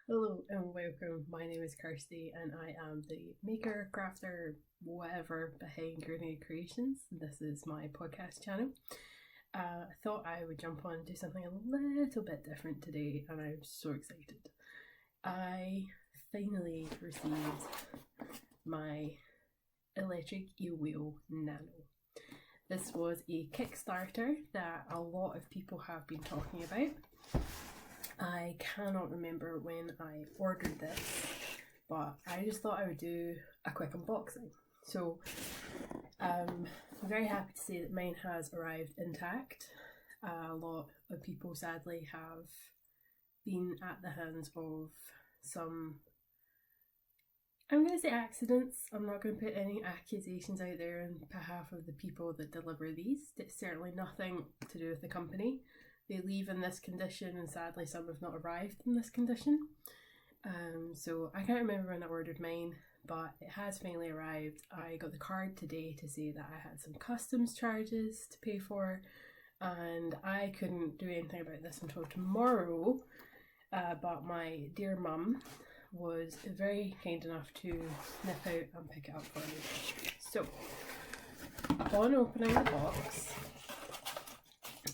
Hello and welcome. My name is Kirsty and I am the maker, crafter, whatever behind Grianaig Creations. This is my podcast channel. I thought I would jump on and do something a little bit different today and I'm so excited. I finally received my electric eel wheel Nano. This was a kickstarter that a lot of people have been talking about. I cannot remember when I ordered this, but I just thought I would do a quick unboxing. So I'm very happy to say that mine has arrived intact. A lot of people sadly have been at the hands of some, I'm going to say accidents. I'm not going to put any accusations out there on behalf of the people that deliver these. It's certainly nothing to do with the company. They leave in this condition and sadly some have not arrived in this condition. So I can't remember when I ordered mine, but it has finally arrived. I got the card today to say that I had some customs charges to pay for and I couldn't do anything about this until tomorrow, but my dear mum was very kind enough to nip out and pick it up for me. So upon opening the box,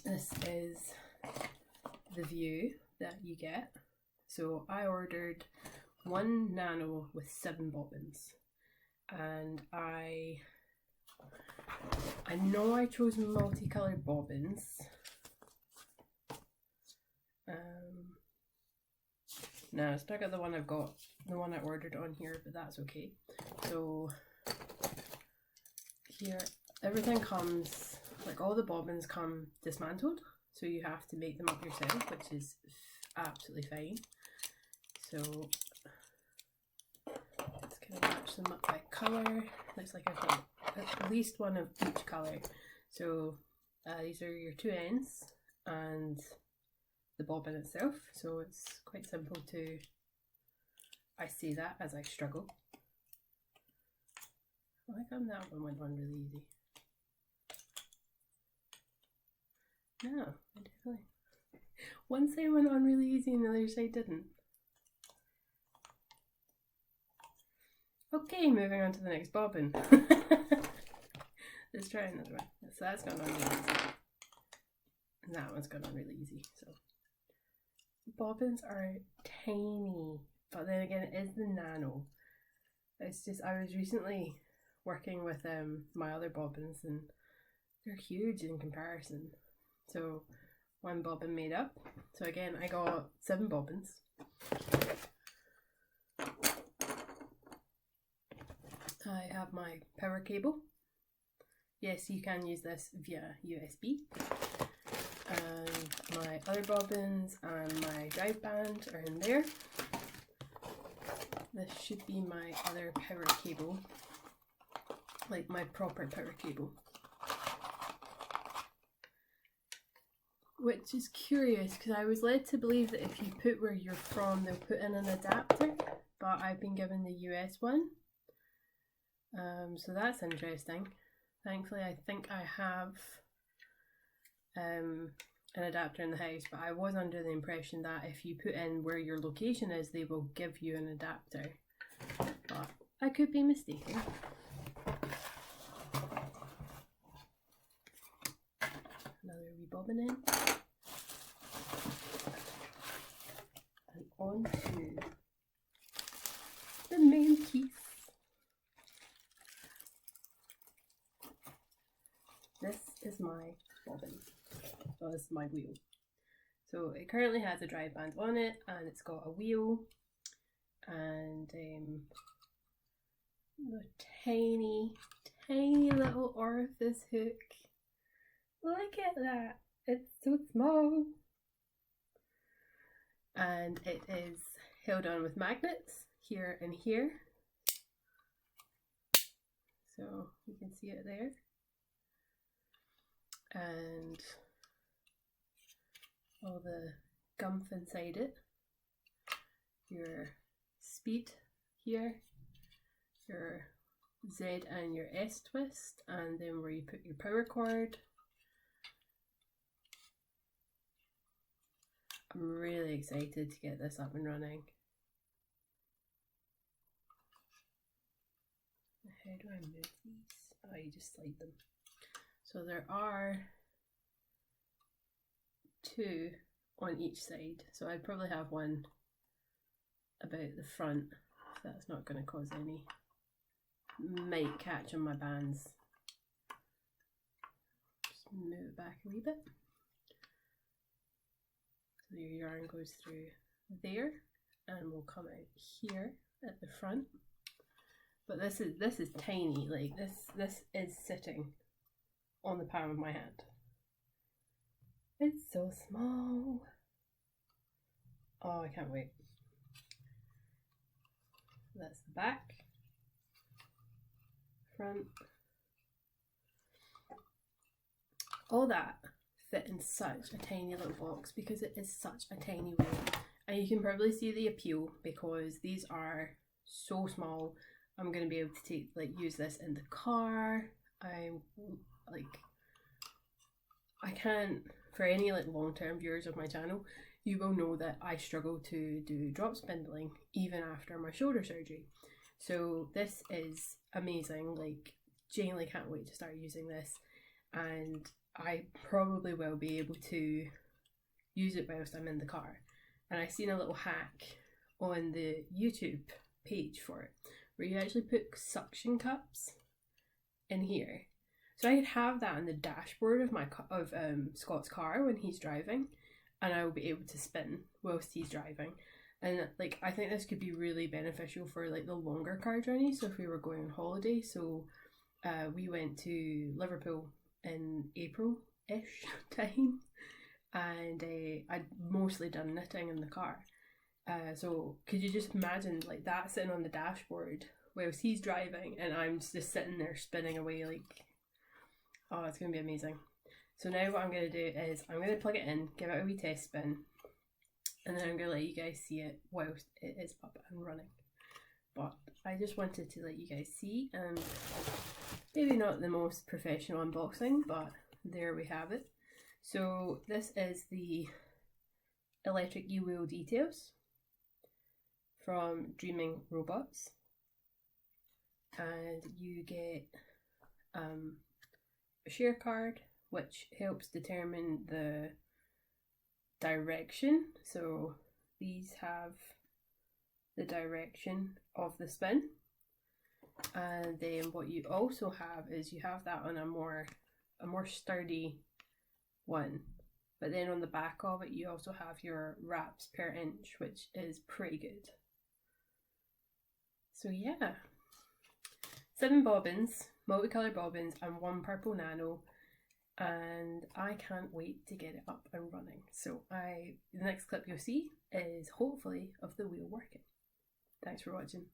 this is the view that you get. So I ordered one Nano with 7 bobbins and I know I chose multicolored bobbins. No, it's not got the one I've got, the one I ordered on here, but that's okay. So here everything comes, like all the bobbins come dismantled, so you have to make them up yourself, which is absolutely fine. So let's kind of match them up by colour. Looks like I've got at least one of each colour. So these are your 2 ends and the bobbin itself, so it's quite simple to, I say that as I struggle. I think that one went on really easy. No, I definitely. One side went on really easy and the other side didn't. Okay, moving on to the next bobbin. Let's try another one. So that's gone on really easy. And that one's gone on really easy. So bobbins are tiny, but then again it is the Nano. It's just, I was recently working with my other bobbins and they're huge in comparison. So one bobbin made up. So again, I got 7 bobbins. I have my power cable. Yes, you can use this via USB. And my other bobbins and my drive band are in there. This should be my other power cable, like my proper power cable. Which is curious because I was led to believe that if you put where you're from, they'll put in an adapter, but I've been given the US one. So that's interesting. Thankfully, I think I have an adapter in the house, but I was under the impression that if you put in where your location is, they will give you an adapter. But I could be mistaken. Another wee bobbin in. And on to the main piece. This is my bobbin. So this is my wheel. So it currently has a drive band on it and it's got a wheel and a tiny little orifice hook. Look at that, it's so small. And it is held on with magnets here and here. So you can see it there. And all the gumph inside it. Your speed here, your Z and your S twist, and then where you put your power cord. I'm really excited to get this up and running. How do I move these? Oh, you just slide them. So there are 2 on each side. So I'd probably have one about the front, if that's not going to cause any. Might catch on my bands. Just move it back a wee bit. So your yarn goes through there and will come out here at the front. But this is tiny, like this is sitting on the palm of my hand. It's so small. Oh, I can't wait. That's the back, front. All that fit in such a tiny little box because it is such a tiny wheel. And you can probably see the appeal because these are so small. I'm going to be able to use this in the car. I can't, for any long-term viewers of my channel, you will know that I struggle to do drop spindling even after my shoulder surgery. So this is amazing. Genuinely can't wait to start using this, and I probably will be able to use it whilst I'm in the car. And I've seen a little hack on the YouTube page for it, where you actually put suction cups in here. So I could have that on the dashboard of Scott's car when he's driving, and I will be able to spin whilst he's driving. And I think this could be really beneficial for the longer car journey. So if we were going on holiday, so we went to Liverpool in April-ish time, and I'd mostly done knitting in the car. So could you just imagine that sitting on the dashboard whilst he's driving and I'm just sitting there spinning away oh, it's going to be amazing. So now what I'm going to do is I'm going to plug it in, give it a wee test spin, and then I'm going to let you guys see it whilst it is up and running. But I just wanted to let you guys see, and maybe not the most professional unboxing, but there we have it. So this is the electric Eel Wheel details from Dreaming Robots, and you get a share card which helps determine the direction. So these have the direction of the spin, and then what you also have is you have that on a more sturdy one, but then on the back of it you also have your wraps per inch, which is pretty good. So yeah, 7 bobbins, multicolored bobbins, and 1 purple nano, and I can't wait to get it up and running. So the next clip you'll see is hopefully of the wheel working. Thanks for watching.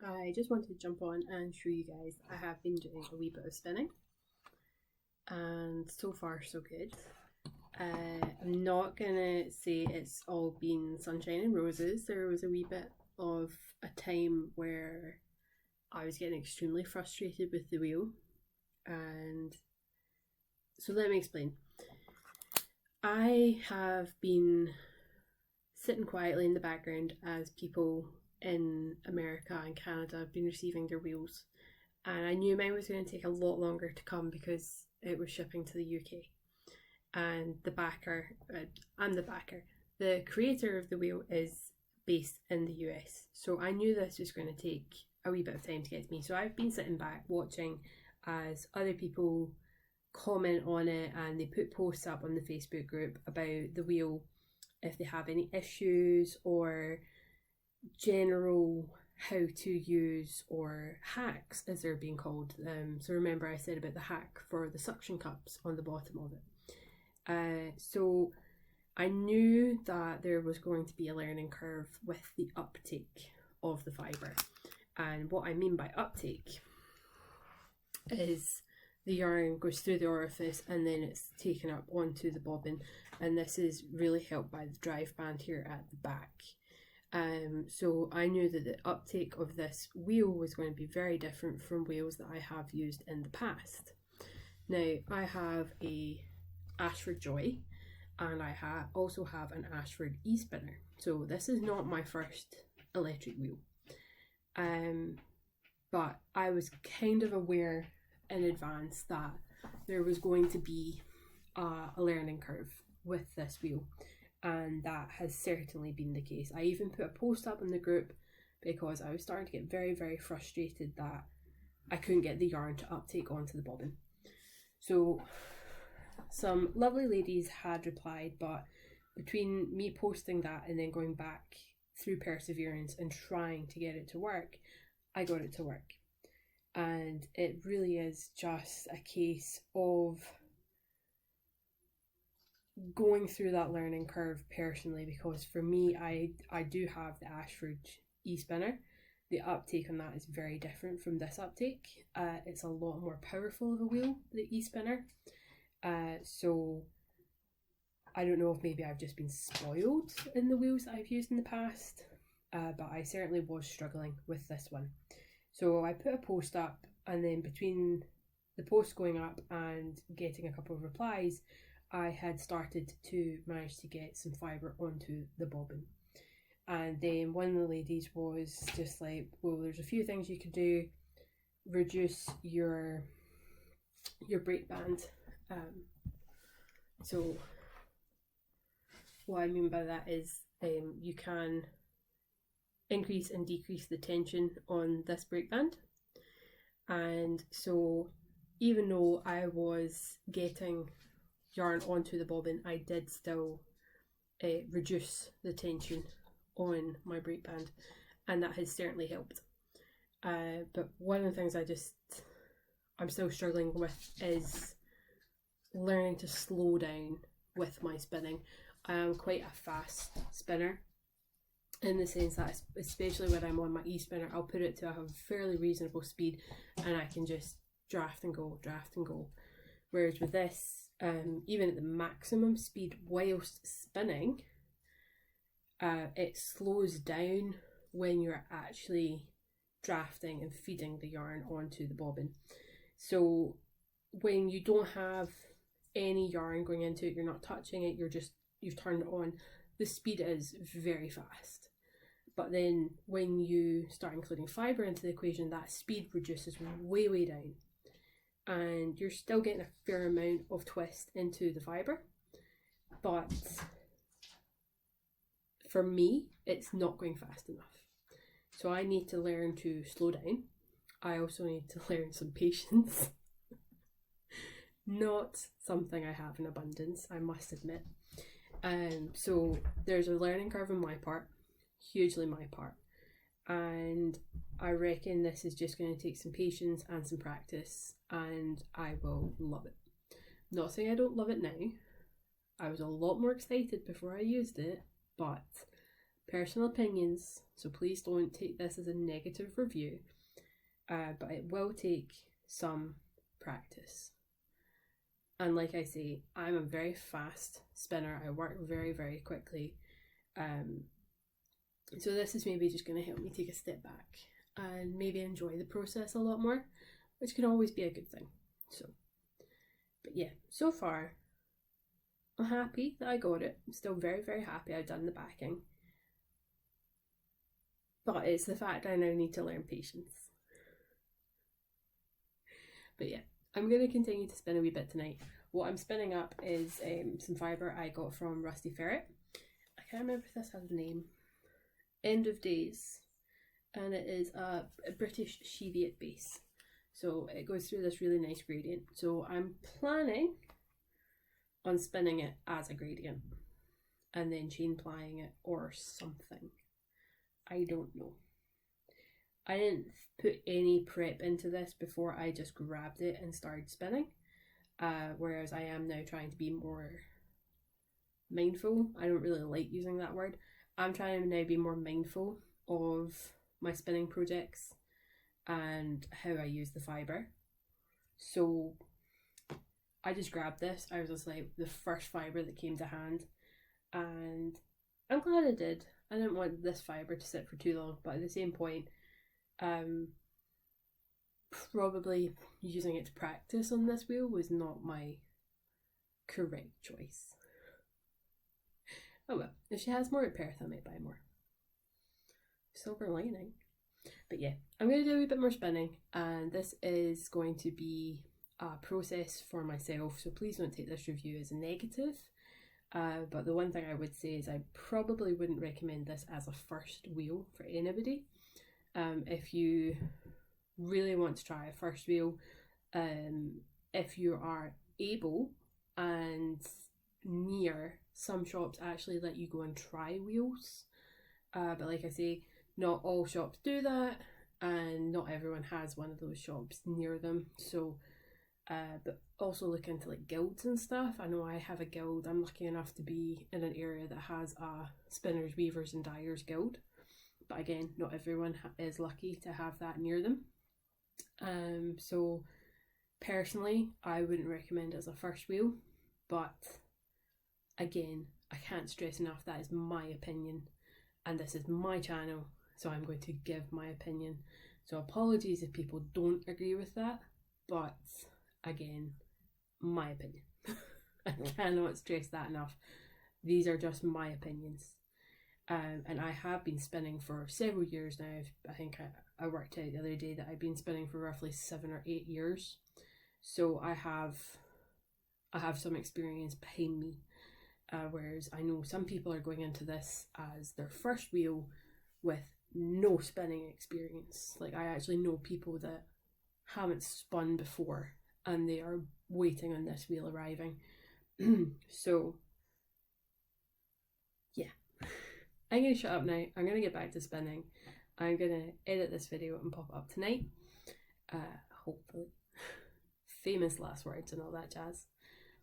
I just wanted to jump on and show you guys I have been doing a wee bit of spinning, and so far so good. I'm not gonna say it's all been sunshine and roses. There was a wee bit of a time where I was getting extremely frustrated with the wheel, and so let me explain. I have been sitting quietly in the background as people in America and Canada have been receiving their wheels, and I knew mine was going to take a lot longer to come because it was shipping to the UK. And I'm the backer. The creator of the wheel is based in the US, so I knew this was going to take a wee bit of time to get to me. So I've been sitting back watching as other people comment on it, and they put posts up on the Facebook group about the wheel if they have any issues or general how to use or hacks as they're being called. So remember I said about the hack for the suction cups on the bottom of it. So I knew that there was going to be a learning curve with the uptake of the fibre. And what I mean by uptake is the yarn goes through the orifice and then it's taken up onto the bobbin, and this is really helped by the drive band here at the back. So I knew that the uptake of this wheel was going to be very different from wheels that I have used in the past. Now I have a Ashford Joy, and I also have an Ashford e-spinner. So this is not my first electric wheel, but I was kind of aware in advance that there was going to be a learning curve with this wheel, and that has certainly been the case. I even put a post up in the group because I was starting to get very, very frustrated that I couldn't get the yarn to uptake onto the bobbin. So some lovely ladies had replied, but between me posting that and then going back through perseverance and trying to get it to work, I got it to work. And it really is just a case of going through that learning curve personally, because for me, I do have the Ashford e-spinner. The uptake on that is very different from this uptake. It's a lot more powerful of a wheel, the e-spinner. So I don't know if maybe I've just been spoiled in the wheels that I've used in the past, but I certainly was struggling with this one. So I put a post up, and then between the post going up and getting a couple of replies, I had started to manage to get some fibre onto the bobbin. And then one of the ladies was just like, well, there's a few things you could do. Reduce your break band. So what I mean by that is you can increase and decrease the tension on this break band. And so even though I was getting yarn onto the bobbin, I did still reduce the tension on my break band, and that has certainly helped. But one of the things I'm still struggling with is learning to slow down with my spinning. I am quite a fast spinner, in the sense that especially when I'm on my e-spinner, I'll put it to a fairly reasonable speed and I can just draft and go. Whereas with this, even at the maximum speed whilst spinning, it slows down when you're actually drafting and feeding the yarn onto the bobbin. So when you don't have any yarn going into it, you're not touching it, you've turned it on, the speed is very fast. But then when you start including fibre into the equation, that speed reduces way down, and you're still getting a fair amount of twist into the fibre, but for me it's not going fast enough. So I need to learn to slow down. I also need to learn some patience. Not something I have in abundance, I must admit. So there's a learning curve on my part, hugely my part, and I reckon this is just going to take some patience and some practice, and I will love it. Not saying I don't love it now. I was a lot more excited before I used it, but personal opinions, so please don't take this as a negative review, but it will take some practice. And like I say, I'm a very fast spinner. I work very, very quickly. So this is maybe just going to help me take a step back and maybe enjoy the process a lot more, which can always be a good thing. So, but yeah, so far I'm happy that I got it. I'm still very, very happy I've done the backing. But it's the fact I now need to learn patience. But yeah, I'm going to continue to spin a wee bit tonight. What I'm spinning up is some fibre I got from Rusty Ferret. I can't remember if this has a name. End of Days. And it is a British Cheviot base. So it goes through this really nice gradient. So I'm planning on spinning it as a gradient and then chain plying it or something. I don't know. I didn't put any prep into this before I just grabbed it and started spinning. Whereas I am now trying to be more mindful. I don't really like using that word. I'm trying to now be more mindful of my spinning projects and how I use the fibre. So I just grabbed this. I was just like the first fibre that came to hand, and I'm glad I did. I didn't want this fibre to sit for too long, but at the same point, probably using it to practice on this wheel was not my correct choice. Oh well, if she has more at Perth, I might buy more. Silver lining. But yeah, I'm going to do a wee bit more spinning, and this is going to be a process for myself, so please don't take this review as a negative. But the one thing I would say is I probably wouldn't recommend this as a first wheel for anybody. If you really want to try a first wheel, if you are able and near, some shops actually let you go and try wheels. But like I say, not all shops do that, and not everyone has one of those shops near them. So but also look into like guilds and stuff. I know I have a guild. I'm lucky enough to be in an area that has a spinners, weavers and dyers guild, but again, not everyone is lucky to have that near them. So personally, I wouldn't recommend it as a first wheel, but again, I can't stress enough that is my opinion, and this is my channel, so I'm going to give my opinion. So apologies if people don't agree with that, but again, my opinion. I cannot stress that enough. These are just my opinions. And I have been spinning for several years now. I think I worked out the other day that I've been spinning for roughly 7 or 8 years. So I have some experience behind me. Whereas I know some people are going into this as their first wheel with no spinning experience. Like, I actually know people that haven't spun before and they are waiting on this wheel arriving. So yeah, I'm going to shut up now. I'm going to get back to spinning. I'm going to edit this video and pop it up tonight, hopefully. Famous last words and all that jazz.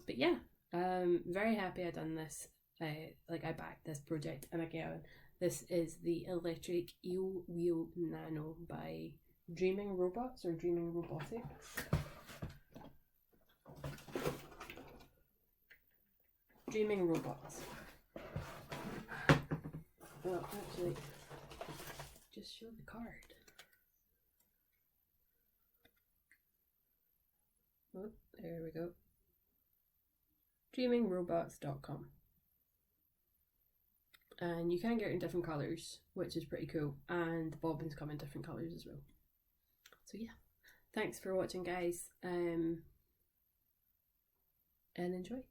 But yeah, very happy I done this. I backed this project, and again, this is the electric Eel Wheel Nano by Dreaming Robots or Dreaming Robotics. Dreaming Robots. Well, actually, just show the card. Oh, there we go. dreamingrobots.com. And you can get it in different colours, which is pretty cool, and the bobbins come in different colours as well. So yeah, thanks for watching, guys, and enjoy.